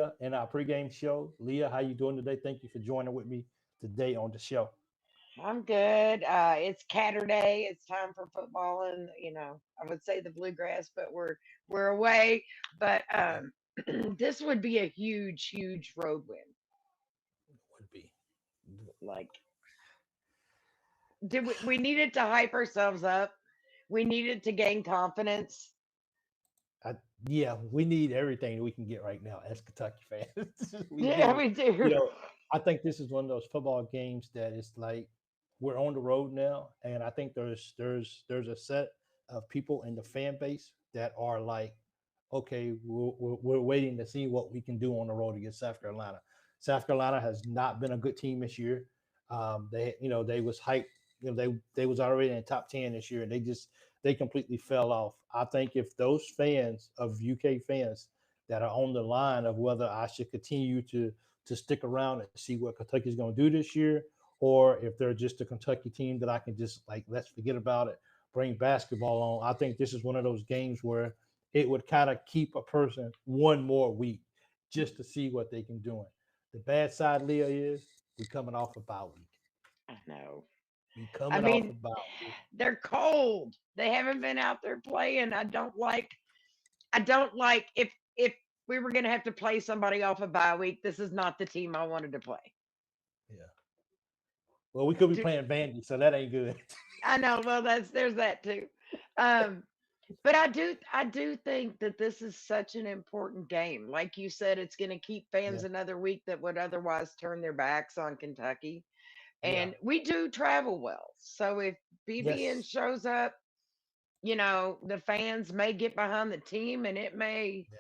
Leah in our pregame show. Leah, how you doing today? Thank you for joining with me today on the show. I'm good. It's Catter Day. It's time for football, and I would say the bluegrass, but we're away. But Yeah, this would be a huge, huge road win. would be. Like, did we needed to hype ourselves up? We needed to gain confidence. I, yeah, we need everything we can get right now as Kentucky fans. We Yeah, do. we You do. know, I think this is one of those football games that it's like we're on the road now, and I think there's a set of people in the fan base that are like, okay, we're waiting to see what we can do on the road against South Carolina. South Carolina has not been a good team this year. They was hyped. They was already in the top 10 this year, and they completely fell off. I think if those fans of UK fans that are on the line of whether I should continue to stick around and see what Kentucky's going to do this year, or if they're just a Kentucky team that I can just like let's forget about it, bring basketball on. I think this is one of those games where it would kind of keep a person one more week just to see what they can do. The bad side, Leah, is we coming off a bye week. I know. We I coming off a mean, bye week. they're cold. They haven't been out there playing. I don't like if we were gonna have to play somebody off a bye week, this is not the team I wanted to play. Yeah. Well, we could be Do- playing Vandy, so that ain't good. I know, well there's that too. Um but I do think that this is such an important game. Like you said, it's gonna keep Yeah. fans another week that would otherwise turn their backs on Kentucky. Yeah. And we do travel well. So if BBN Yes. shows up, the fans may get behind the team and it may. Yeah.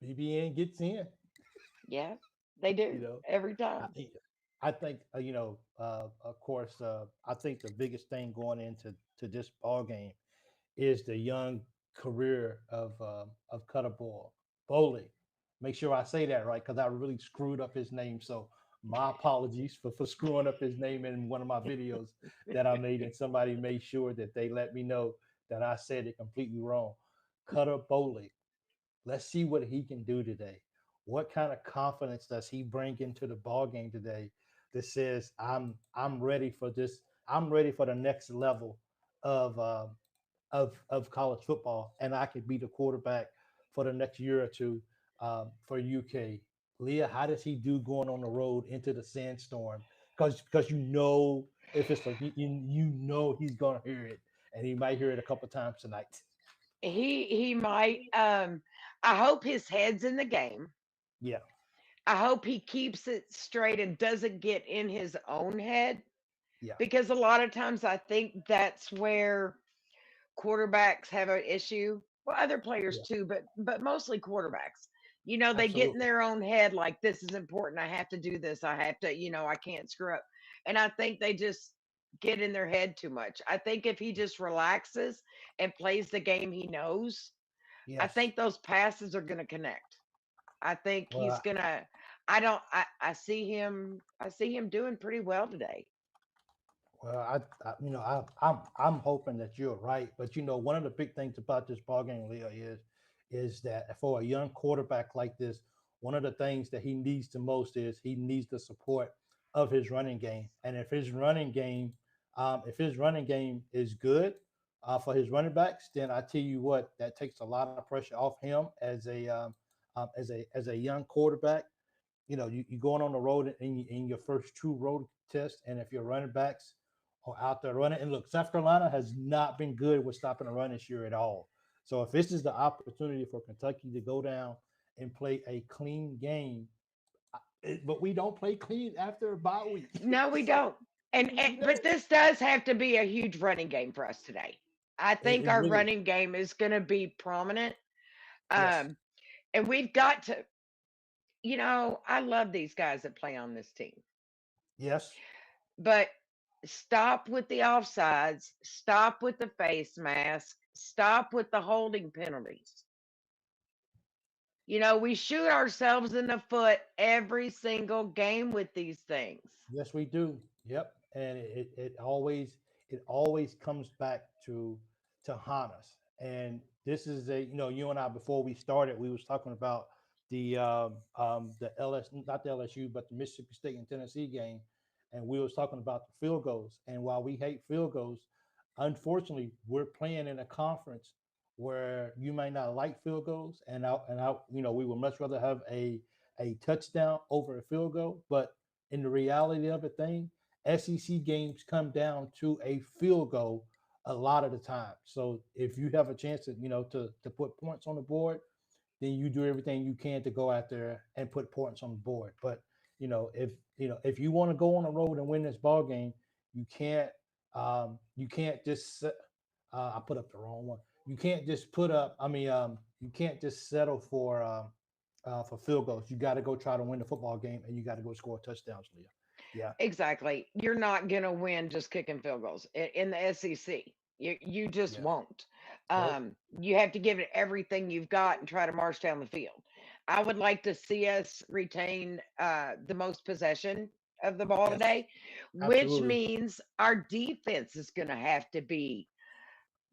BBN gets in. Yeah, they You do know, every I, time. I think of course, I think the biggest thing going into this ball game is the young career of Cutter Boley. Make sure I say that right because I really screwed up his name. So my apologies for screwing up his name in one of my videos that I made, and somebody made sure that they let me know that I said it completely wrong. Cutter Boley. Let's see what he can do today. What kind of confidence does he bring into the ball game today that says I'm ready for this. I'm ready for the next level of of college football, and I could be the quarterback for the next year or two for UK. Leah, how does he do going on the road into the sandstorm? Because if it's like you know he's gonna hear it, and he might hear it a couple times tonight. He might. I hope his head's in the game. Yeah, I hope he keeps it straight and doesn't get in his own head, yeah, because a lot of times I think that's where quarterbacks have an issue. Well, other players yeah, too, but mostly quarterbacks. They get in absolutely. their own head like this is important. I have to do this. I have to, I can't screw up. And I think they just get in their head too much. I think if he just relaxes and plays the game he knows, I Yes. think those passes are going to connect. I think he's Well, going to I don't I see him doing pretty well today. I'm hoping that you're right. But one of the big things about this ball game, Leo, is that for a young quarterback like this, one of the things that he needs the most is he needs the support of his running game. And if his running game is good for his running backs, then I tell you what, that takes a lot of pressure off him as a young quarterback. You going on the road in your first true road test, and if your running backs are out there running, and look, South Carolina has not been good with stopping the run this year at all. So if this is the opportunity for Kentucky to go down and play a clean game, but we don't play clean after a bye week. No, we So don't. And we but don't. this does have to be a huge running game for us today. I think It our really, running game is going to be prominent. yes, Um, and we've got to, I love these guys that play on this team, yes, but stop with the offsides, stop with the face mask, stop with the holding penalties. We shoot ourselves in the foot every single game with these things. yes, we do. Yep, and it always comes back to harness. And this is you and I before we started, we was talking about the LS not the LSU but the Mississippi State and Tennessee game, and we was talking about the field goals. And while we hate field goals, unfortunately, we're playing in a conference where you may not like field goals, we would much rather have a touchdown over a field goal. But in the reality of the thing, SEC games come down to a field goal a lot of the time. So if you have a chance to put points on the board, then you do everything you can to go out there and put points on the board. But if you want to go on the road and win this ball game, you can't you can't just I put up the wrong one. You can't just put up. You can't just settle for field goals. You got to go try to win the football game, and you got to go score touchdowns, Leah. Yeah, Exactly. You're not going to win just kicking field goals in the SEC. You just yeah. won't. Nope. You have to give it everything you've got and try to march down the field. I would like to see us retain the most possession of the ball Yes, today, which absolutely. means our defense is going to have to be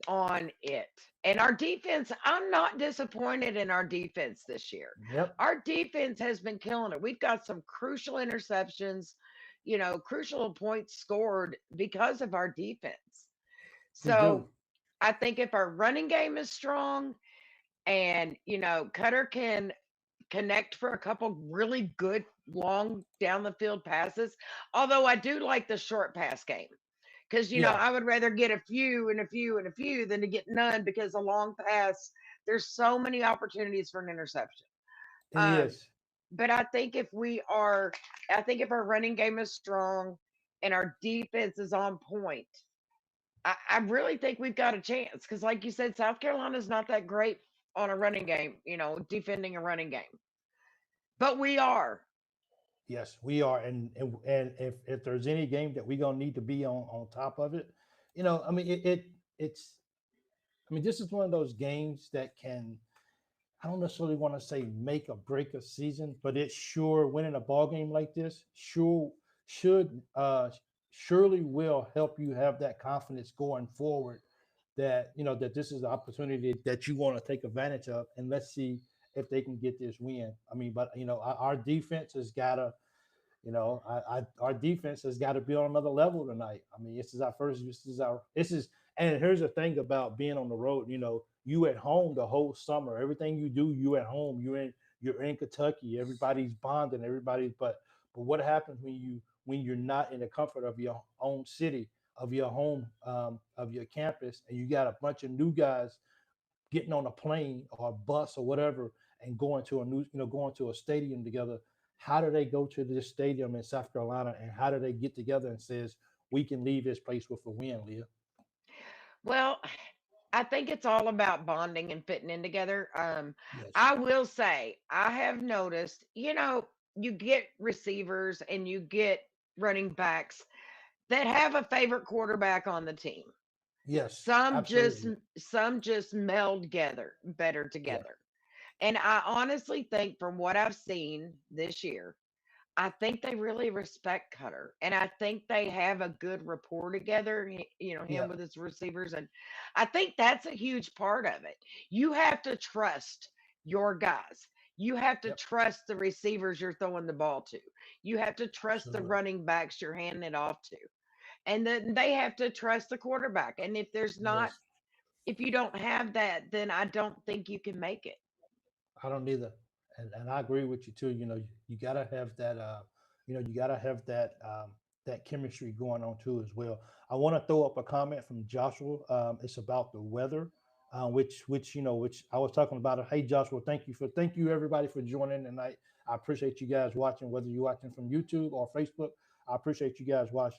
on it. And our defense, I'm not disappointed in our defense this year. Yep, Our defense has been killing it. We've got some crucial interceptions, crucial points scored because of our defense. we do. So I think if our running game is strong and, Cutter can connect for a couple really good long down the field passes, although I do like the short pass game. Because, Yeah, I would rather get a few and a few and a few than to get none because a long pass, there's so many opportunities for an interception. it Um, is. but I think if our running game is strong and our defense is on point, I really think we've got a chance. Because, like you said, South Carolina's not that great on a running game, defending a running game. But we are. Yes, we are, and if there's any game that we're gonna need to be on top of it, it's. This is one of those games that can. I don't necessarily want to say make or break a season, but it sure winning a ball game like this should surely will help you have that confidence going forward that that this is the opportunity that you want to take advantage of, and let's see if they can get this win. But our defense has got to our defense has got to be on another level tonight. This is our first. And here's the thing about being on the road. You at home the whole summer. Everything you do, you at home. You're in Kentucky. Everybody's bonding. But what happens when you're not in the comfort of your own city, of your home, of your campus, and you got a bunch of new guys getting on a plane or a bus or whatever and going to a stadium together. How do they go to this stadium in South Carolina, and how do they get together and says we can leave this place with a win, Leah? Well, I think it's all about bonding and fitting in together. Yes. I will say, I have noticed, you get receivers and you get running backs that have a favorite quarterback on the team. Yes, Some just absolutely. some just meld together better Yeah. together. And I honestly think from what I've seen this year, I think they really respect Cutter, and I think they have a good rapport together. Him Yeah. with his receivers, and I think that's a huge part of it. You have to trust your guys. You have to Yep. trust the receivers you're throwing the ball to. You have to trust the Absolutely. running backs you're handing it off to, and then they have to trust the quarterback. And Yes. if you don't have that, then I don't think you can make it. I don't either, and I agree with you too. You gotta have that. You gotta have that chemistry going on too as well. I want to throw up a comment from Joshua. It's about the weather, which I was talking about. Hey Joshua, thank you everybody for joining tonight. I appreciate you guys watching, whether you're watching from YouTube or Facebook. I appreciate you guys watch.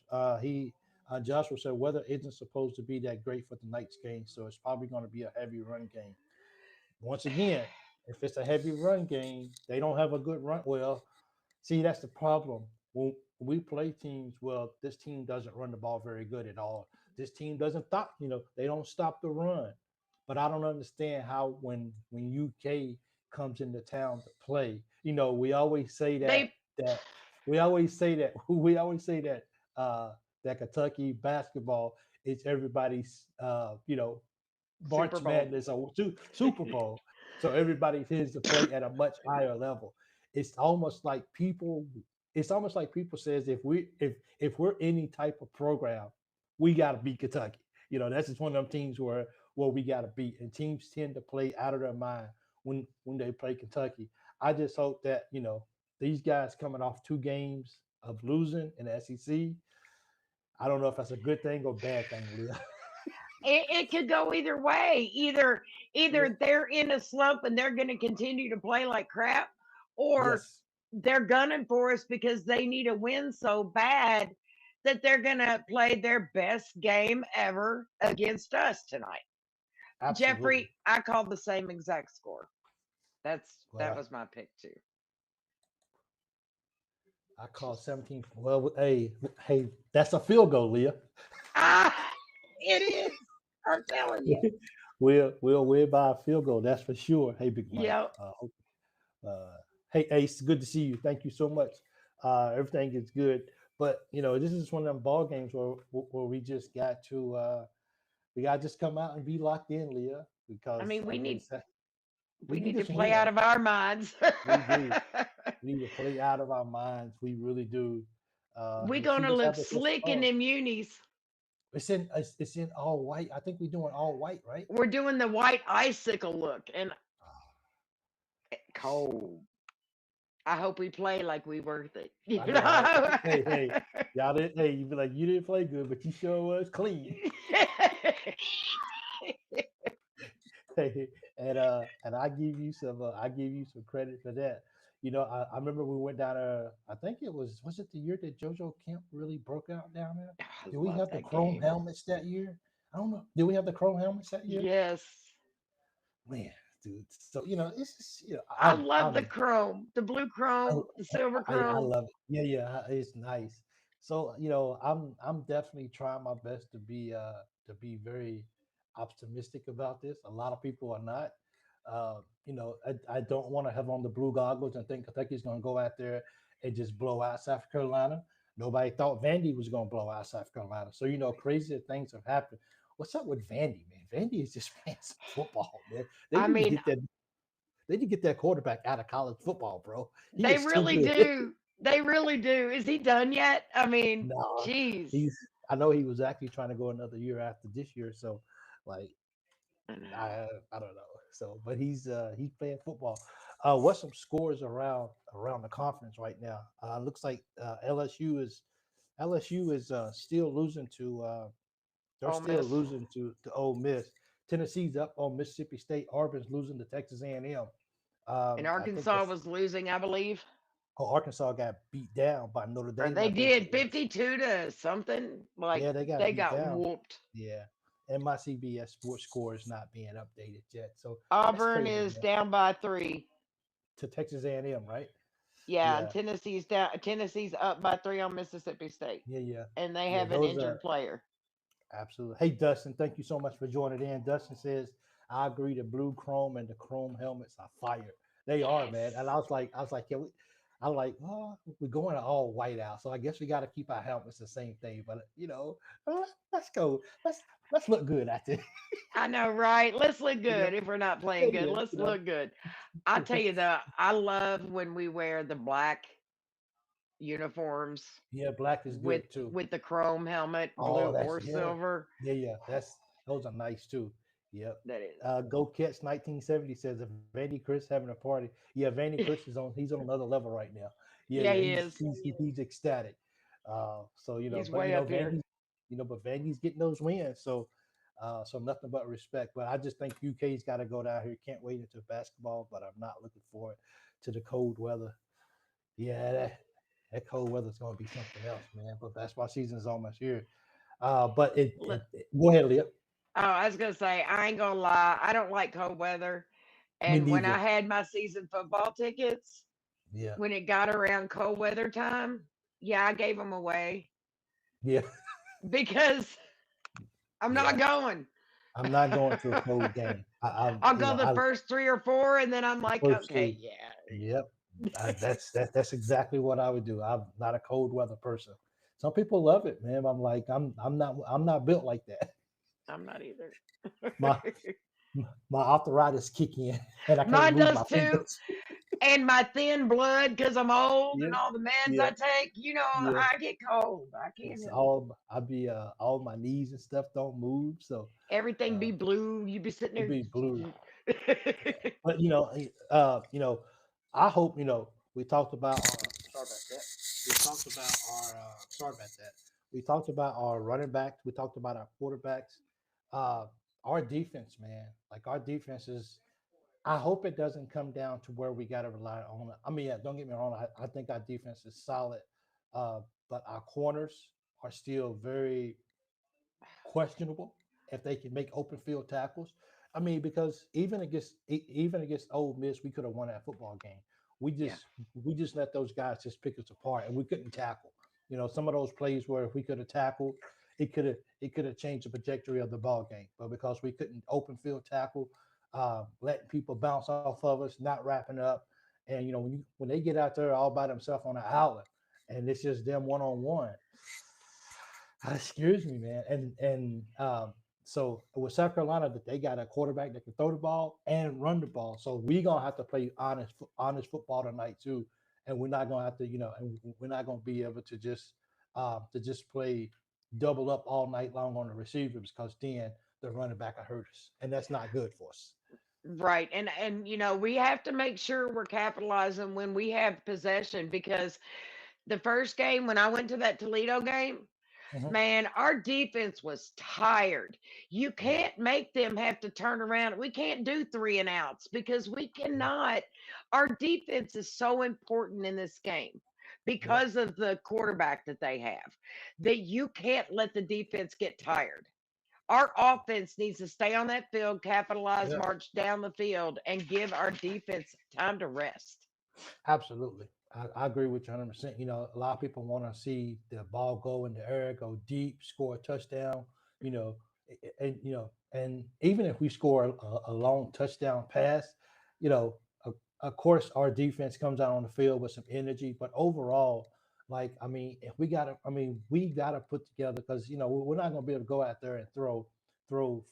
Joshua said weather isn't supposed to be that great for tonight's game, so it's probably going to be a heavy run game. Once again, if it's a heavy run game, they don't have a good run. Well, see, that's the problem. When we play teams, well, this team doesn't run the ball very good at all. This team doesn't stop, they don't stop the run. But I don't understand how when UK comes into town to play, we always say They that we always say that we always say that Kentucky basketball is everybody's Super March Bowl. Madness or Super Bowl. So everybody tends to play at a much higher level. It's almost like people. It's almost like people says if we're any type of program, we got to beat Kentucky. That's just one of them teams where we got to beat, and teams tend to play out of their mind when they play Kentucky. I just hope that these guys coming off 2 games of losing in the SEC. I don't know if that's a good thing or bad thing, Leah. It could go either way. Yeah. Either they're in a slump and they're going to continue to play like crap, or Yes, they're gunning for us because they need a win so bad that they're going to play their best game ever against us tonight. absolutely. Jeffrey, I called the same exact score. That Well, was my pick too. I call 17. Well, hey, that's a field goal, Leah. Ah, it is. I'm telling you. We'll win by a field goal. That's for sure. Hey, Big Mike. Yep. Hey, Ace. Good to see you. Thank you so much. Everything is good, but this is one of them ball games where we just got to we got to just come out and be locked in, Leah. I Because mean, I mean, we we need need to this play out win. of our minds. We do. We need to play out of our minds. We really do. We're If we gonna just look have a good slick in start. them unis. It's in all white. I think we're doing all white, right? We're doing the white icicle look and cold. I hope we play like we worth it. You I know, right? know. Hey, y'all didn't. Hey, you be like, you didn't play good, but you sure was clean. Hey, and I give you some credit for that. I remember we went down there. I think was it the year that JoJo Kemp really broke out down there? I Did we love have the that chrome game. helmets that year? I don't know. Did we have the chrome helmets that year? Yes. Man, dude. So it's just I love the chrome, the blue I, chrome, the silver I chrome. love it. Yeah, it's nice. So I'm definitely trying my best to be very optimistic about this. A lot of people are not. I don't want to have on the blue goggles and think Kentucky's going to go out there and just blow out South Carolina. Nobody thought Vandy was going to blow out South Carolina. So crazier things have happened. What's up with Vandy, man? Vandy is just playing some football, man. They I need to mean, get that. They need to get that quarterback out of college football, bro. He they is too really good. do. They really do. Is he done yet? I mean, No, geez. he's. I know he was actually trying to go another year after this year, so like I know. I don't know. So, but he's playing football. What's some scores around the conference right now? Looks like LSU is still losing to they're Ole still Miss. losing to Ole Miss. Tennessee's up on Mississippi State. Auburn's losing to Texas A&M. And I think Arkansas that's was losing, I believe. Arkansas got beat down by Notre Or Dame. they I think it did was. 52 to something. Like Yeah, they got they beat got down. whooped. Yeah, and my CBS Sports score is not being updated yet, so that's Auburn crazy, is man. down by 3. To Texas A&M, right? Yeah, and Yeah, Tennessee's down. Tennessee's up by 3 on Mississippi State, yeah. and they Yeah, have an those are injured player. absolutely. Hey, Dustin, thank you so much for joining in. Dustin says, I agree. The blue chrome and the chrome helmets are fire. They are, man. And Yes. yeah, I like, oh, we're going to all white out, so I guess we got to keep our helmets the same thing. But let's go. Let's look good out there. I know, right? Let's look you know, good. If we're not yeah, playing good, yeah, let's look good. I tell yeah. you though, I love when we wear the black uniforms Yeah, black is with good too. with the chrome helmet, blue Oh, or yeah, silver. yeah. That's those are nice too. Yep. That is. Go Catch 1970 says if Vandy Chris having a party. Yeah, Vandy Chris is on. He's on another level right now. Yeah, Yeah, yeah. he He's is. he's he's ecstatic. So He's but way up here. Vandy's getting those wins. So nothing but respect. But I just think UK's got to go down here. Can't wait into basketball, but I'm not looking forward to the cold weather. Yeah, that cold weather's going to be something else, man. But basketball season is almost here. But go ahead, Leah. Oh, I was gonna say, I ain't gonna lie, I don't like cold weather. Me And when I neither. had my season football tickets, Yeah, when it got around cold weather time, yeah, I gave them away yeah, because I'm yeah. not going. I'm not going to a cold game. I'll go the first 3 or 4, and then I'm the like, first okay, two. yeah. Yep, that's exactly what I would do. I'm not a cold weather person. Some people love it, man. I'm like I'm not built like that. I'm not either. My my arthritis kick in, and I can't Mine move does my too. fingers. And my thin blood, because I'm old Yeah, and all the meds yeah, I take, yeah. I get cold. I can't It's handle all my knees and stuff don't move, so everything uh, be blue. You be sitting it be blue. there. But I hope we talked about sorry about that. We talked about our sorry about that. We talked about our running backs. We talked about our quarterbacks. Uh, our defense, man, like our defense is. I hope it doesn't come down to where we got to rely on it. I mean, yeah, don't get me wrong. I think our defense is solid, uh, but our corners are still very questionable if they can make open field tackles. I mean, because even against Ole Miss, we could have won that football game. We Yeah, just we just let those guys just pick us apart, and we couldn't tackle. Some of those plays where if we could have tackled, it could have changed the trajectory of the ball game. But because we couldn't open field tackle, letting people bounce off of us, not wrapping up, and when they get out there all by themselves on an outlet, and it's just them one on one, that scares me, man. And so with South Carolina, that they got a quarterback that can throw the ball and run the ball. So we gonna have to play honest football tonight too, and we're not gonna have to, and we're not gonna be able to just play double up all night long on the receivers because then the running back will hurt us, and that's not good for us. right. And we have to make sure we're capitalizing when we have possession, because the first game when I went to that Toledo game, Mhm. man, our defense was tired. You Yeah, can't make them have to turn around. We can't do three and outs because we yeah, cannot. Our defense is so important in this game yeah, because of the quarterback that they have, that you can't let the defense get tired. Our offense needs to stay on that field, capitalize, yeah. march down the field, and give our defense time to rest. Absolutely. I agree with you 100%. A lot of people want to see the ball go in the air, go deep, score a touchdown, you know, and even if we score a long touchdown pass, you know, of course, our defense comes out on the field with some energy, but overall, like, I mean, if we got to, I mean, we got to put together because, we're not going to be able to go out there and throw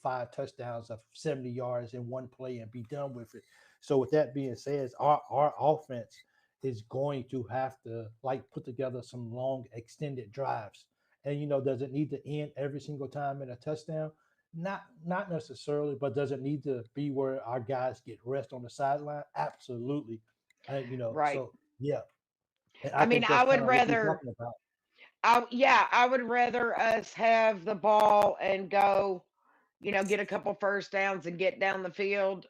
five touchdowns of 70 yards in one play and be done with it. So with that being said, our offense is going to have to like put together some long extended drives. And does it need to end every single time in a touchdown? Not necessarily, but does it need to be where our guys get rest on the sideline? Absolutely. And Right. so yeah. And I I mean, think that's kind of what we're talking about. I would rather us have the ball and go, get a couple first downs and get down the field,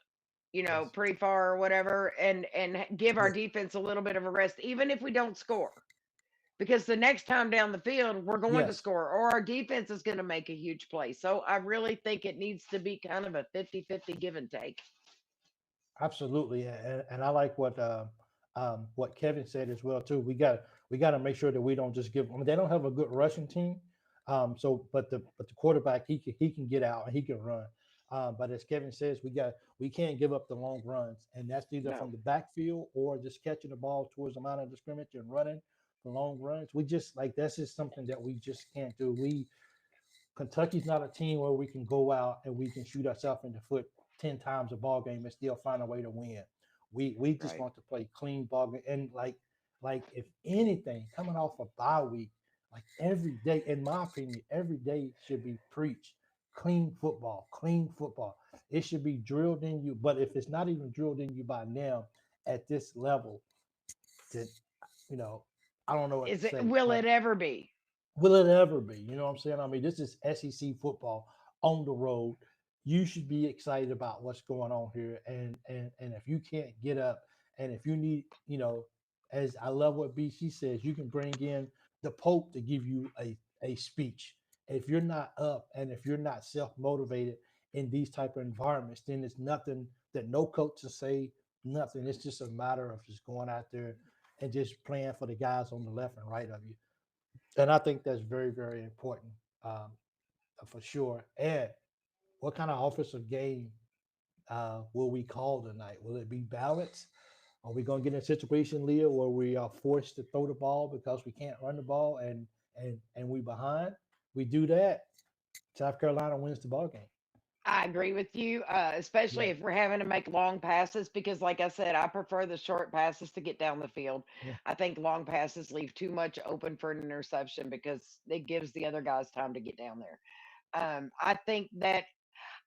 Yes. pretty far or whatever, and give our Yeah. defense a little bit of a rest, even if we don't score. Because the next time down the field, we're going to Yes. score, or our defense is going to make a huge play. So I really think it needs to be kind of a 50-50 give and take. Absolutely, and I like what Kevin said as well too. We got to make sure that we don't just give. I mean, they don't have a good rushing team, so but the quarterback he can get out and he can run. But as Kevin says, we can't give up the long runs, and that's either No, from the backfield or just catching the ball towards the line of the scrimmage and running the long runs. We just like that's just something that we just can't do. Kentucky's not a team where we can go out and we can shoot ourselves in the foot 10 times a ball game and still find a way to win. We just right, want to play clean ball game and like if anything, coming off a bye week, like every day, in my opinion, every day should be preached. Clean football, clean football. It should be drilled in you. But if it's not even drilled in you by now at this level, then you know, I don't know what to is it? say. Will But it ever be? will it ever be? You know what I'm saying? I mean, this is SEC football on the road. You should be excited about what's going on here. And if you can't get up, and if you need, as I love what BC says, you can bring in the Pope to give you a speech. If you're not up and if you're not self motivated in these type of environments, then it's nothing that no coach to say nothing. It's just a matter of just going out there and just playing for the guys on the left and right of you, and I think that's very, very important, um, for sure. And what kind of offensive game will we call tonight? Will it be balance? Are we going to get in a situation, Leah, where we are forced to throw the ball because we can't run the ball and we behind? We do that. South Carolina wins the ball game. I agree with you, Yeah, especially if we're having to make long passes because, like I said, I prefer the short passes to get down the field. yeah, I think long passes leave too much open for an interception because it gives the other guys time to get down there. I think that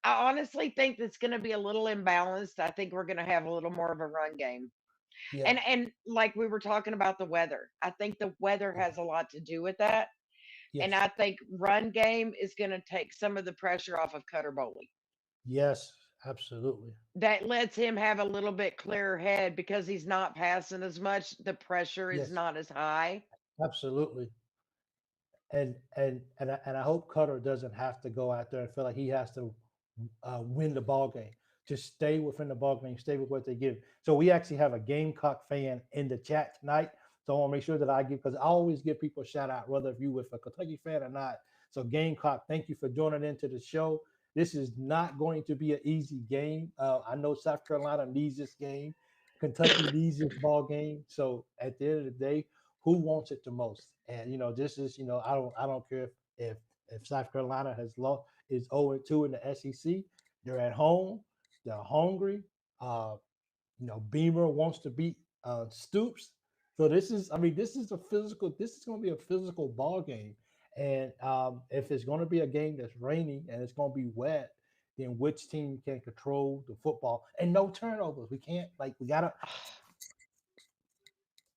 I honestly think that's going to be a little imbalanced. I think we're going to have a little more of a run game, yeah, and like we were talking about the weather, I think the weather yeah, has a lot to do with that, and yes, I think run game is going to take some of the pressure off of Cutter Boley. yes, absolutely. That lets him have a little bit clearer head because he's not passing as much. The pressure is Yes, not as high. absolutely. And I hope Cutter doesn't have to go out there and feel like he has to win the ball game. Just stay within the ball game, stay with what they give. So we actually have a Gamecock fan in the chat tonight. So I want to make sure that I give because I always give people a shout out, whether if you with a Kentucky fan or not. So Gamecock, thank you for joining into the show. This is not going to be an easy game. I know South Carolina needs this game. Kentucky needs this ball game. So at the end of the day, who wants it the most? And this is I don't care if South Carolina has lost is 0-2 in the SEC. They're at home. They're hungry. Uh, Beamer wants to beat Stoops. So this is a physical. This is going to be a physical ball game. And if it's going to be a game that's rainy and it's going to be wet, then which team can control the football and no turnovers? We can't we gotta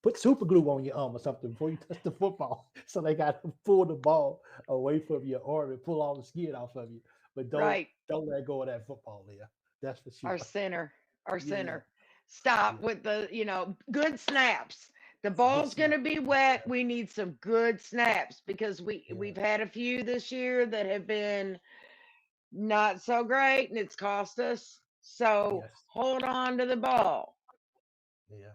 put super glue on your arm or something before you touch the football. So they got to pull the ball away from your arm and pull all the skin off of you. But don't Right. don't let go of that football, Leah. That's for sure. Our center, our Yeah, yeah, center. Stop yeah. with the, good snaps. The Good ball's going snap. to be Yeah, wet. We need some good snaps because yeah. we've had a few this year that have been not so great and it's cost us. So Yes. hold on to the ball. Yeah.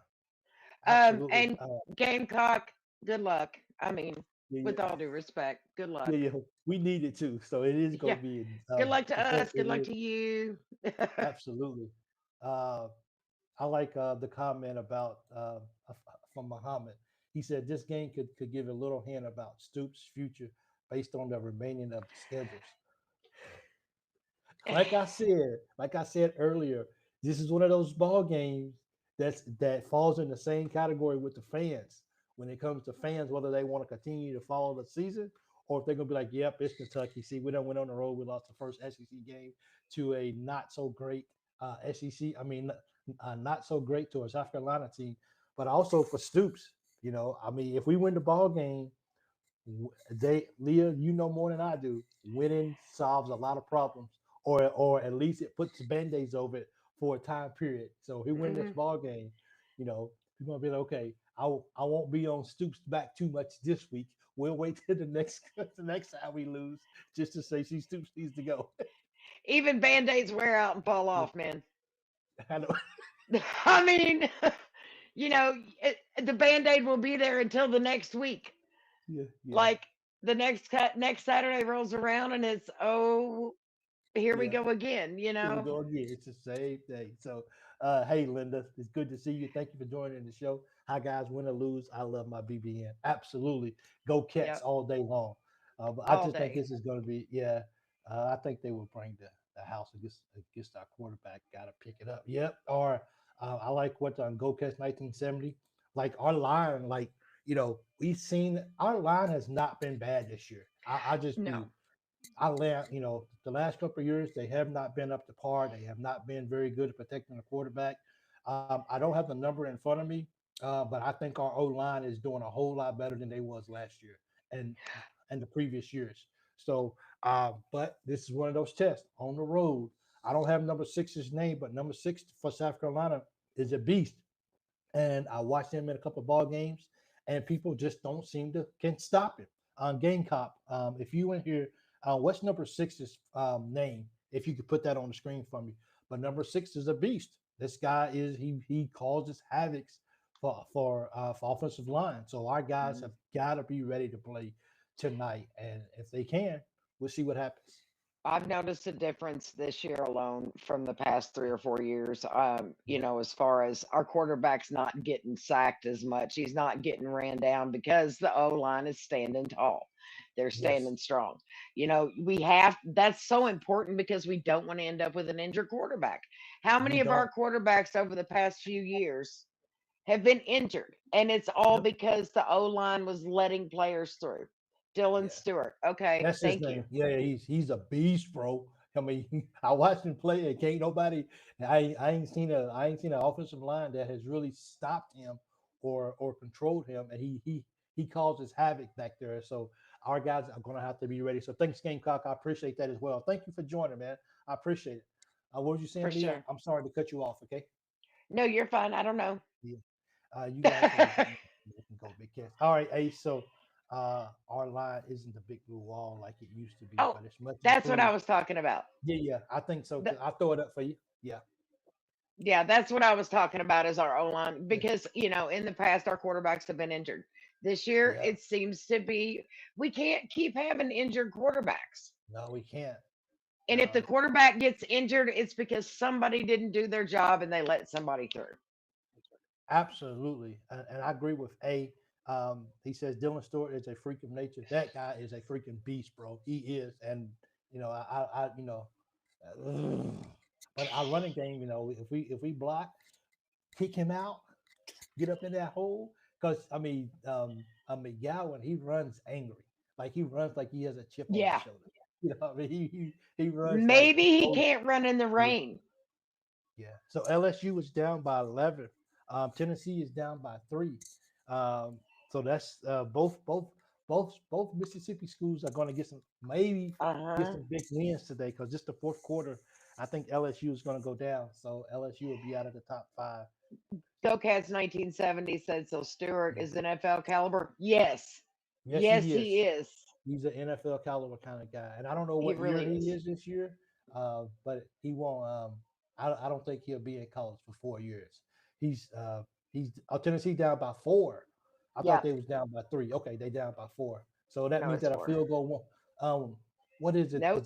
Absolutely. And Gamecock, good luck. I mean, Yeah, with yeah, all due respect, good yeah, luck. yeah. We need it too. So it is going Yeah. to be Good luck to important. us. It Good luck is to you. absolutely. Uh, I like the comment about from Muhammad. He said this game could give a little hint about Stoops' future based on the remaining of the schedules. Like I said earlier, this is one of those ball games that falls in the same category with the fans. When it comes to fans, whether they want to continue to follow the season or if they're gonna be like, "Yep, it's Kentucky." See, we don't went on the road. We lost the first SEC game to a not so great SEC. Not so great to a South Carolina team, but also for Stoops. If we win the ball game, they Leah, you know more than I do. Winning solves a lot of problems, or at least it puts band-aids over it for a time period. So if we win this Mhm. ball game, you're gonna be like, okay, I won't be on Stoops back too much this week. We'll wait till the next the next time we lose just to say she Stoops needs to go. Even band aids wear out and fall Yeah, off, man. I know. I mean, the band aid will be there until the next week. Yeah, yeah, Like the next Saturday rolls around and it's, oh, here we yeah. go again, you Here we know? go again. It's the same thing. So, hey, Linda, it's good to see you. Thank you for joining the show. Hi, guys. Win or lose, I love my BBN. Absolutely. Go Cats Yep. all day long. But I All just think day. this is going to be, yeah, I think they will bring the house against our quarterback. Got to pick it up. Yep. Or I like what on Go Cats 1970. Like our line, we've seen our line has not been bad this year. I just be No. I learned, the last couple of years they have not been up to par. They have not been very good at protecting the quarterback. I don't have the number in front of me, but I think our O line is doing a whole lot better than they was last year and the previous years. So, but this is one of those tests on the road. I don't have number six's name, but number six for South Carolina is a beast, and I watched him in a couple of ball games, and people just don't seem to can stop him. Game Cop, if you in here, what's number six's name? If you could put that on the screen for me. But number six is a beast. This guy is he causes havocs for offensive line. So our guys Mm. have got to be ready to play tonight, and if they can, we'll see what happens. I've noticed a difference this year alone from the past 3 or 4 years. As far as our quarterback's not getting sacked as much, he's not getting ran down because the O line is standing tall. They're Yes. standing strong. That's so important because we don't want to end up with an injured quarterback. How We many of our don't. quarterbacks over the past few years have been injured? And it's all Yep. because the O line was letting players through. Dylan Yeah. Stewart. Okay. That's his Thank you. name. Yeah, yeah, he's a beast, bro. I mean, I watched him play and can't nobody. I ain't seen an offensive line that has really stopped him or controlled him, and he causes havoc back there. So our guys are going to have to be ready. So thanks, Gamecock. I appreciate that as well. Thank you for joining, man. I appreciate it. What was you For saying, Leah? sure. I'm sorry to cut you off. Okay. No, you're fine. I don't know. Yeah. You guys can go big cats. All right, Ace. So our line isn't the big blue wall like it used to be, Oh, but it's much that's what I improved. was talking about. Yeah, yeah, I think so Th- too. I'll throw it up for you. Yeah, Yeah, that's what I was talking about is our O line yeah, because, in the past, our quarterbacks have been injured. This year, yeah. it seems to be we can't keep having injured quarterbacks. No, we can't. And if the Um, quarterback gets injured, it's because somebody didn't do their job and they let somebody through. Absolutely, and I agree with A. He says Dylan Stewart is a freak of nature. That guy is a freaking beast, bro. He is, and but our running game, if we block, kick him out, get up in that hole. Because Gowan, he runs angry, like he runs like he has a chip on his Yeah. shoulder. I mean, he runs like, Maybe he oh can't run in the yeah, rain. yeah. So LSU is down by 11. Tennessee is down by 3. So that's both Mississippi schools are going to maybe get Uh-huh. some big wins today because just the fourth quarter, I think LSU is going to go down. So LSU will be out of the top 5. Go Cats 1970 said so. Stewart Yeah. is NFL caliber. Yes. Yes, Yes, he he is. is. He's an NFL caliber kind of guy, and I don't know He what year really he is. is this year, but he won't. I don't think he'll be in college for 4 years. He's Tennessee down by 4. I thought Yeah. they was down by 3. Okay, they down by 4. So that No, means it's that a four. field goal. What is it? Nope.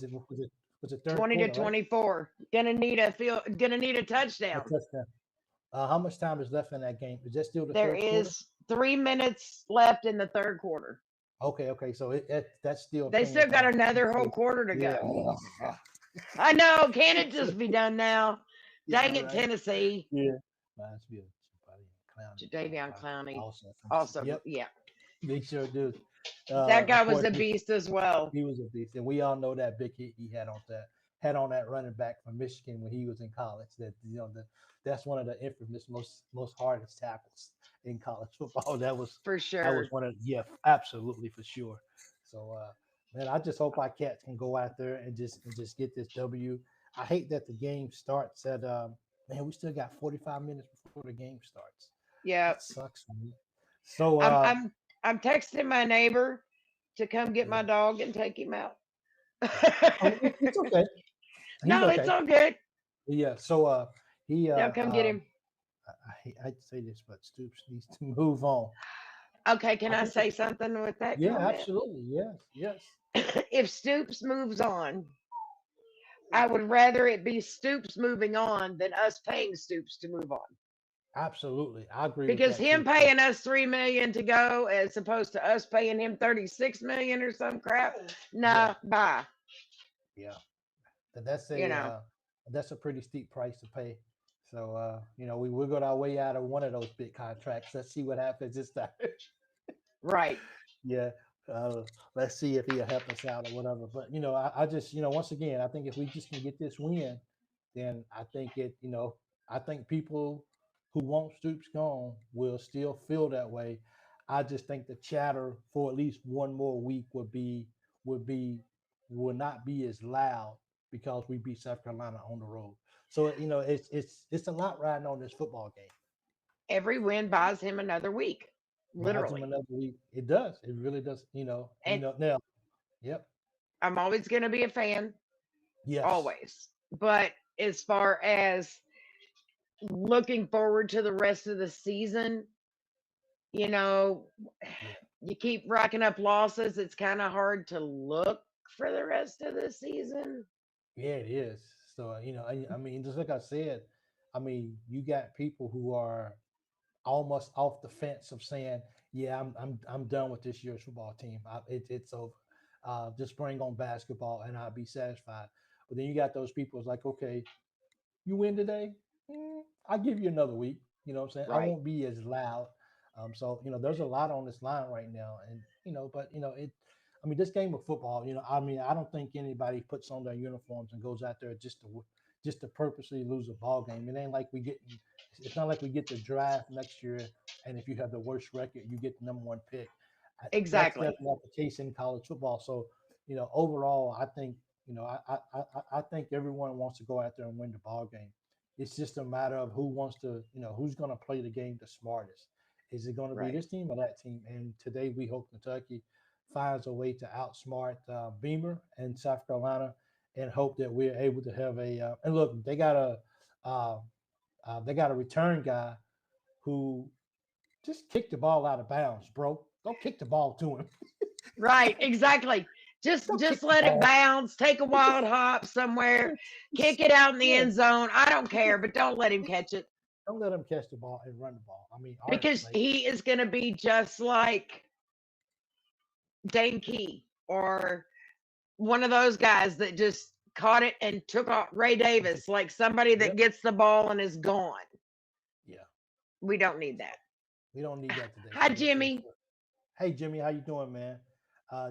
Was it third 20 to quarter, right? 24. Gonna need a A touchdown. touchdown. How much time is left in that game? Is that still the There third quarter? is 3 minutes left in the third quarter. Okay, okay. So that's still They plenty of still got time. another whole So quarter to yeah. go. I know. Can it just be done now? Yeah, Dang it, right. Tennessee. Yeah. Reminds me of somebody Clowney, Jadavion Clowney. also from Also, Yep, yeah. they sure do. That guy Of was course, a beast as well. he was a beast, and we all know that big hit he had on that running back from Michigan when he was in college. That's one of the infamous most hardest tackles in college football. For That was sure. one of absolutely for sure. So man, I just hope our cats can go out there and just get this W. I hate that the game starts at man. We still got 45 minutes before the game starts. That Yeah. sucks for me. So I'm I'm I'm texting my neighbor to come get my yeah, dog and take him out. yeah. Oh, it's okay. He's No, it's okay. all good. Yeah. So he They'll come get him. I'd say this, but Stoops needs to move on. Okay, can I I think say something with that yeah, comment? absolutely. Yes, yes. If Stoops moves on, I would rather it be Stoops moving on than us paying Stoops to move on. Absolutely. I agree with Because that him too. So paying us 3 million to go as opposed to us paying him 36 million or some crap, yeah, nah, bye. yeah. That's You a know, uh that's a pretty steep price to pay. So we wiggled our way out of one of those big contracts. Let's see what happens this time. right? Yeah. Uh, let's see if he'll help us out or whatever. But I just once again, I think if we just can get this win, then I think people who want Stoops gone will still feel that way. I just think the chatter for at least one more week would be will not be as loud because we beat South Carolina on the road. So it's a lot riding on this football game. Every win buys him another week, Buys him literally. another week. It does. It really does. And Now. Yep. I'm always going to be a fan, Yes. always. But as far as looking forward to the rest of the season, you know, Yeah. you keep racking up losses. It's kind of hard to look for the rest of the season. Yeah, it is. So I mean, just like I said, I mean, you got people who are almost off the fence of saying, "Yeah, I'm done with this year's football team. It's over." Just bring on basketball and I'll be satisfied. But then you got those people. It's like, okay, you win today, I'll give you another week. You know what I'm saying? I Right. won't be as loud. So there's a lot on this line right now, and but it. I mean, this game of football. I mean, I don't think anybody puts on their uniforms and goes out there just to purposely lose a ball game. It ain't like we get. It's not like we get the draft next year, and if you have the worst record, you get the number one pick. That's Exactly. not the case in college football. So, overall, I think I think everyone wants to go out there and win the ball game. It's just a matter of who wants to, who's going to play the game the smartest. Is it going to be Right. this team or that team? And today we hope Kentucky finds a way to outsmart Beamer and South Carolina, and hope that we're able to have a. And look, uh, they got a return guy who just kicked the ball out of bounds, bro. Don't kick the ball to him. Right. Exactly. Just Don't just kick the let it ball. bounce, take a wild hop somewhere, kick it out in the Yeah. end zone. I don't care, but don't let him catch it Don't let him catch the ball and run the ball. I mean, art because like he is going to be just like Dane Key or one of those guys that just caught it and took off. Ray Davis, like somebody that yep, gets the ball and is gone. yeah. We don't need that. We don't need that today Hi, for Jimmy. sure. Hey Jimmy, how you doing, man?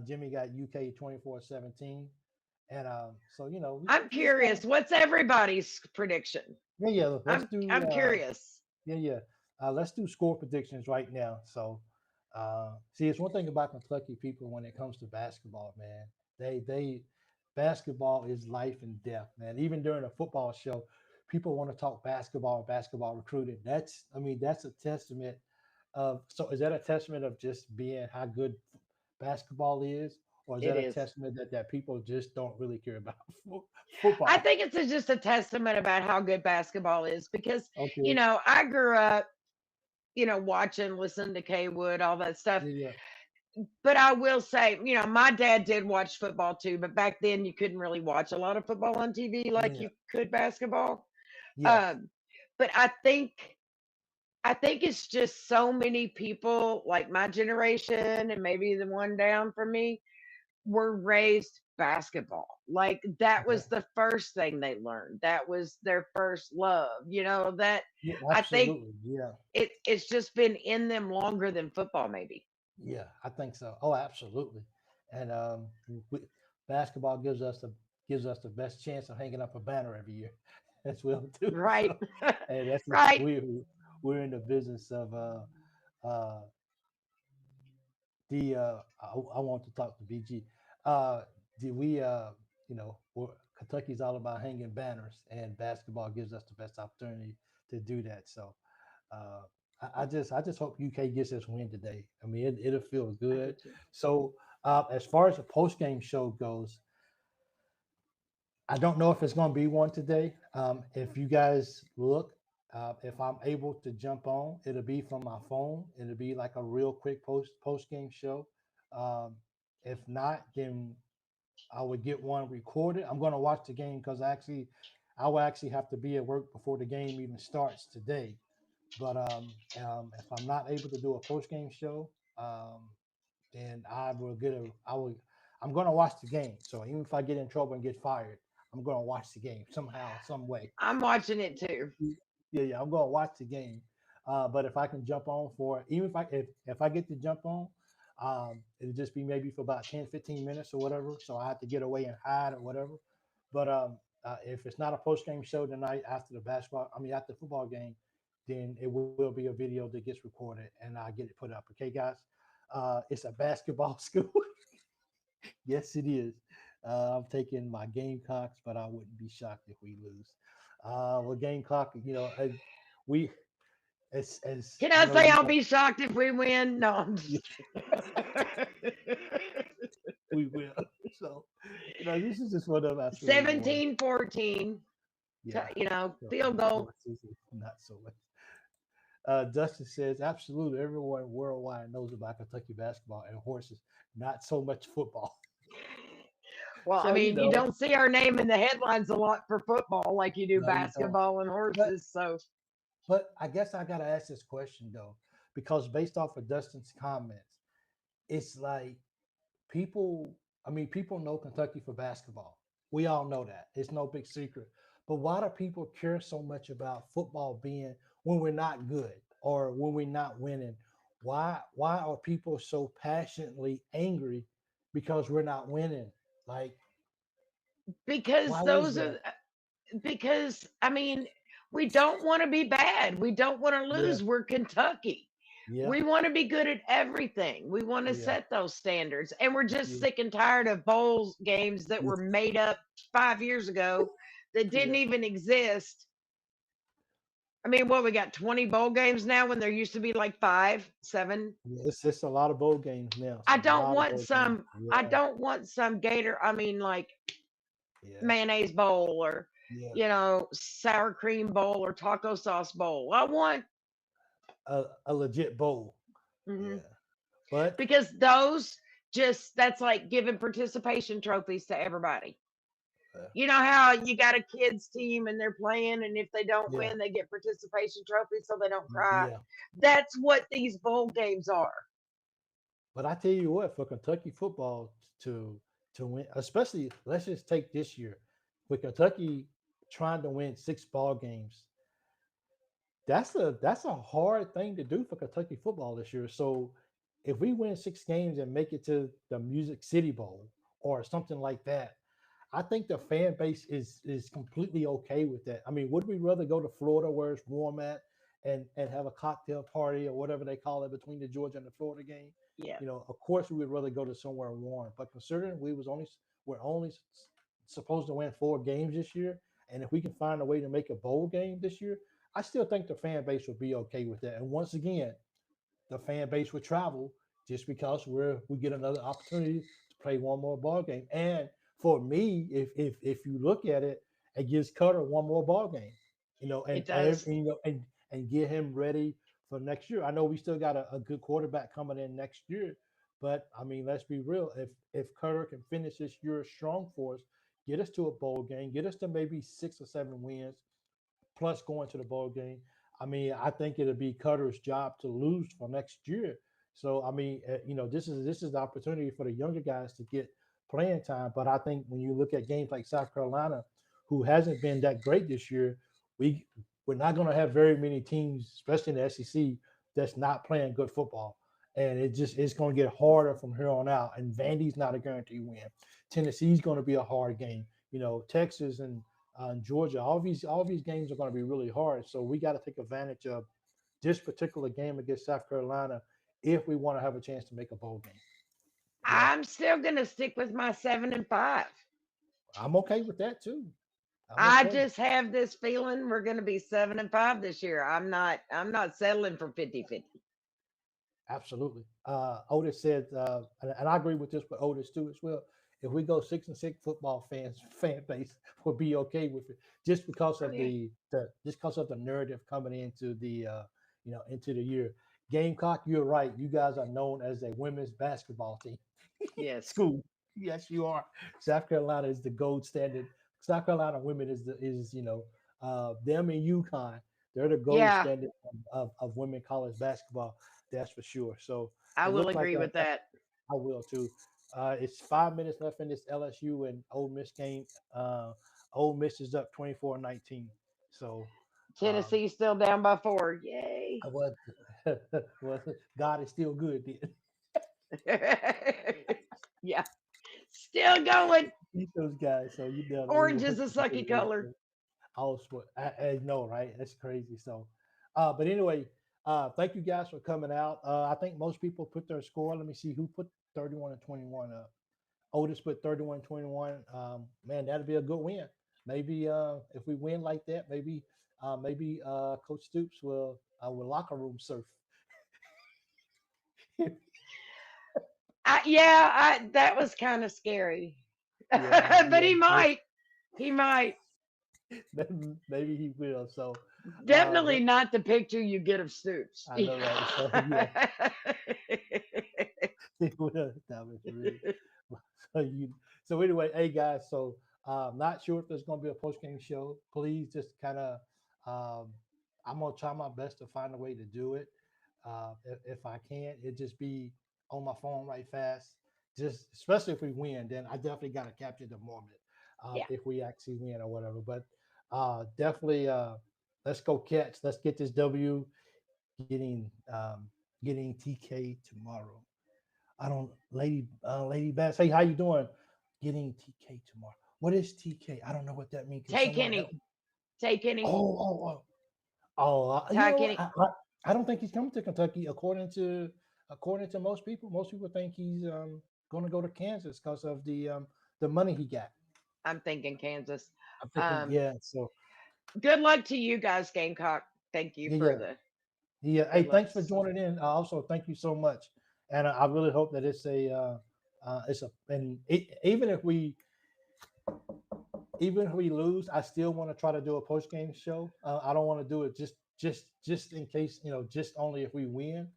Jimmy got UK 24-17. And so I'm we just gotta curious. What's everybody's prediction? yeah. Let's I'm do I'm curious. yeah. Let's do score predictions right now. So see, it's one thing about Kentucky people when it comes to basketball, man. They basketball is life and death, man. Even during a football show, people want to talk basketball, basketball recruiting. That's a testament of. So is that a testament of just being how good basketball is, or is It that a is. testament that people just don't really care about I football? think it's just a testament about how good basketball is because, Okay, I grew up, watching, listening to K Wood, all that stuff. yeah, yeah, But I will say, my dad did watch football too, but back then you couldn't really watch a lot of football on TV like yeah, you could basketball. yes, Um, but I think it's just so many people like my generation and maybe the one down from me were raised basketball. Like that okay, was the first thing they learned. That was their first love. That yeah, I think absolutely, yeah. it's just been in them longer than football, maybe. Yeah, I think so. Oh, absolutely. And we, basketball gives us the best chance of hanging up a banner every year, as well too. Right. So, and that's Right. we're in the business of uh I want to talk to BG. Did we Kentucky's all about hanging banners, and basketball gives us the best opportunity to do that. So uh, I just hope UK gets this win today. I mean, it'll feel I do good. too. So as far as the post game show goes, I don't know if it's going to be one today. If you guys look, if I'm able to jump on, it'll be from my phone. It'll be like a real quick post game show. Um, if not, then I would get one recorded. I'm going to watch the game because I will actually have to be at work before the game even starts today. But if I'm not able to do a post game show, um, then I will get a. I will. I'm going to watch the game. So even if I get in trouble and get fired, I'm going to watch the game somehow, some way. I'm watching it too. Yeah, yeah, I'm going to watch the game. But if I can jump on for even if I get to jump on, it'll just be maybe for about 10, 15 minutes or whatever. So I have to get away and hide or whatever. But if it's not a post game show tonight after after the football game, then it will be a video that gets recorded and I get it put up. Okay, guys. It's a basketball school. Yes, it is. I'm taking my Gamecocks, but I wouldn't be shocked if we lose. Well, Gamecock, we as Can I I know say you I'll like, be shocked if we win? No, I'm yeah, just we will. So, this is just one of our silly mornings. 17-14. Yeah. So, Field goal. horses is not so much. Dustin says, absolutely. Everyone worldwide knows about Kentucky basketball and horses, not so much football. Well, I So, mean, you don't see our name in the headlines a lot for football like you do no, you don't. basketball and But horses. So But I guess I gotta ask this question though, because based off of Dustin's comments, it's like people. I mean, people know Kentucky for basketball. We all know that. It's no big secret. But why do people care so much about football being when we're not good or when we're not winning? Why are people so passionately angry because we're not winning? Like, Because why is those that? are because I mean, we don't want to be bad. We don't want to Yeah, lose. We're Kentucky. yeah, We want to be good at everything. We want to yeah, set those standards. And we're just yeah, sick and tired of bowl games that yeah, were made up 5 years ago that didn't yeah. even exist. I mean, what we got 20 bowl games now when there used to be like five, seven. Yeah, it's a lot of bowl games now. I Some a don't lot of want bowl games. some I Yeah, don't want some gator, I mean like yeah, mayonnaise bowl or yeah. sour cream bowl or taco sauce bowl. I want A legit bowl. mhm. Yeah, but Because those just that's like giving participation trophies to everybody. uh, You know how you got a kids team and they're playing, and if they don't yeah, win, they get participation trophies so they don't cry. yeah. That's what these bowl games are. But I tell you what, for Kentucky football to win, especially let's just take this year, with Kentucky trying to win 6 ball games, that's a hard thing to do for Kentucky football this year. So if we win 6 games and make it to the Music City Bowl or something like that, I think the fan base is completely okay with that. I mean, would we rather go to Florida where it's warm at and have a cocktail party or whatever they call it between the Georgia and the Florida game? Yeah. Of course we would rather go to somewhere warm. But considering we're only supposed to win 4 games this year, and if we can find a way to make a bowl game this year, I still think the fan base would be okay with that. And once again, the fan base would travel just because we get another opportunity to play one more ball game. And for me, if you look at it, it gives Cutter one more ball game, It and does. and get him ready for next year. I know we still got a good quarterback coming in next year, but I mean, let's be real. If Cutter can finish this year strong for us, get us to a bowl game, get us to maybe 6 or 7 wins, plus going to the bowl game. I mean, I think it'll be Cutter's job to lose for next year. So I mean, this is the opportunity for the younger guys to get playing time. But I think when you look at games like South Carolina, who hasn't been that great this year, we we're not going to have very many teams, especially in the SEC, that's not playing good football. And it's going to get harder from here on out. And Vandy's not a guaranteed win. Tennessee's going to be a hard game. Texas and Georgia. All these games are going to be really hard. So we got to take advantage of this particular game against South Carolina if we want to have a chance to make a bowl game. Yeah, I'm still gonna stick with my 7-5. I'm okay with that too. I'm I okay. just have this feeling we're gonna be 7-5 this year. I'm not settling for 50-50. Absolutely. Otis said, and I agree with this with Otis too as well. If we go 6-6, football fan base will be okay with it, just because Oh of yeah. the narrative coming into the year. Gamecock, you're right. You guys are known as a women's basketball team. Yes. School. Yes, you are. South Carolina is the gold standard. South Carolina women is them and UConn. They're the gold Yeah, standard of women college basketball. That's for sure. So I it will looks like agree with that. I will too. It's 5 minutes left in this LSU and Ole Miss game. Ole Miss is up 24-19. So um, Tennessee's still down by 4. Yay. what well, God is still good. Then. Yeah. Still going. Beat those guys. So we Orange want is a sucky color. all sport. I know, right? That's crazy. So, but anyway, thank you guys for coming out. I think most people put their score. Let me see who put 31 and 21 up. Otis put 31-21. Man, that'd be a good win. Maybe if we win like that, maybe Coach Stoops will locker room surf. That was kind of scary. Yeah, But yeah, he might. He might. maybe he will. So, Definitely but not the picture you get of Stoops. I know, right? So yeah, he will. That was really. So so anyway, hey guys, so not sure if there's gonna be a post game show. Please just kind of um, I'm gonna try my best to find a way to do it. If I can, it just be on my phone right fast. just especially if we win, then I definitely got to capture the moment Yeah. if we actually win or whatever. But definitely, let's go Cats. Let's get this W. Getting getting TK tomorrow. I don't, Lady Bass. Hey, how you doing? Getting TK tomorrow. What is TK? I don't know what that means. Can Take someone help Kenny. me? Take Kenny. You Ty know what? Kenny. I don't think he's coming to Kentucky. According to most people think he's going to go to Kansas because of the money he got. I'm thinking Kansas. I'm thinking, Um, yeah. So Good luck to you guys, Gamecock. Thank you yeah, for yeah, the yeah. Hey, good thanks for looks. joining in. Also, thank you so much, and I really hope that it's a and even if we lose, I still want to try to do a post game show. I don't want to do it just in case, just only if we win.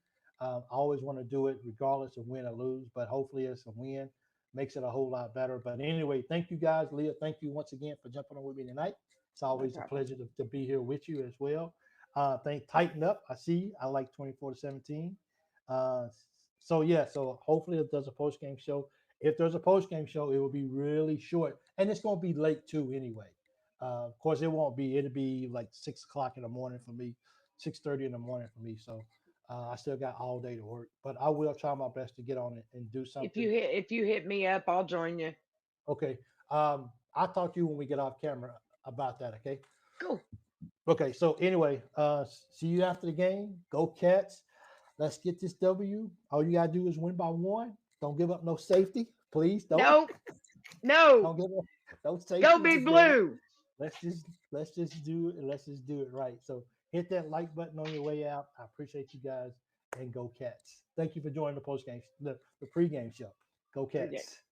I always want to do it regardless of win or lose, but hopefully it's a win, makes it a whole lot better. But anyway, thank you guys, Leah. Thank you once again for jumping on with me tonight. It's No always a problem. pleasure to be here with you as well. Thank Tighten Up. I see you. I like 24/17. Uh, so yeah, so hopefully it does a post game show. If there's a post game show, it will be really short, and it's going to be late too. Anyway, of course, it won't be. It'll be like 6 o'clock in the morning for me, 6:30 in the morning for me. So I still got all day to work, but I will try my best to get on it and do something. If you hit me up, I'll join you. Okay. I'll talk to you when we get off camera about that. Okay. Cool. Okay. So anyway, see you after the game. Go Cats. Let's get this W. All you gotta do is win by one. Don't give up no safety, please. Don't Nope. No. don't give up no Go safety Big today. Blue. Let's just do it and let's just do it right. So hit that like button on your way out. I appreciate you guys and go Cats. Thank you for joining the post game, the pregame show. Go Pregame. Cats.